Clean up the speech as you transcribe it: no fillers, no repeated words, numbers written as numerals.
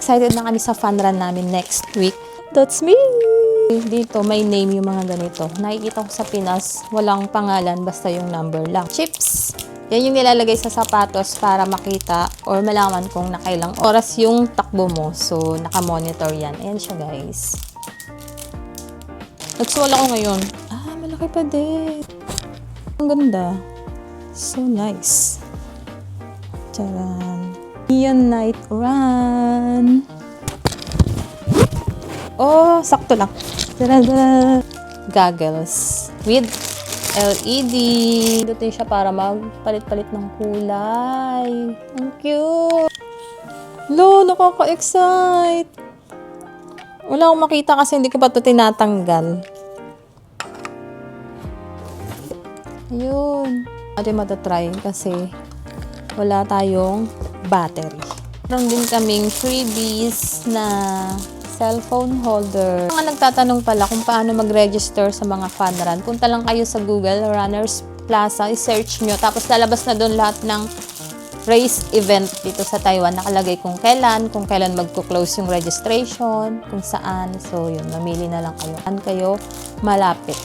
excited na kami sa fun run namin next week. That's me! Dito, may name yung mga ganito. Nakikita ko sa Pinas, walang pangalan, basta yung number lang. Chips! Yan yung nilalagay sa sapatos para makita or malaman kung nakailang oras yung takbo mo. So, naka-monitor yan. Ayan siya, guys. Nagsuwal ako ngayon. Malaki pa din. Ang ganda. So nice. Charan. Neon Night Run. Oh, sakto lang. Tada! Goggles with LED. Dito siya para magpalit-palit ng kulay. Ang cute. Lo, nakaka-excite. Wala akong makita kasi hindi ko pa ito tinatanggal. Ayun. Natin matatry kasi wala tayong battery. Meron din kaming freebies na cellphone holder. Mga nagtatanong pala kung paano mag-register sa mga fun run, punta lang kayo sa Google, Runners Plaza, i-search nyo. Tapos lalabas na doon lahat ng race event dito sa Taiwan. Nakalagay kung kailan magko-close yung registration, kung saan. So, yun, mamili na lang kayo. Saan kayo malapit.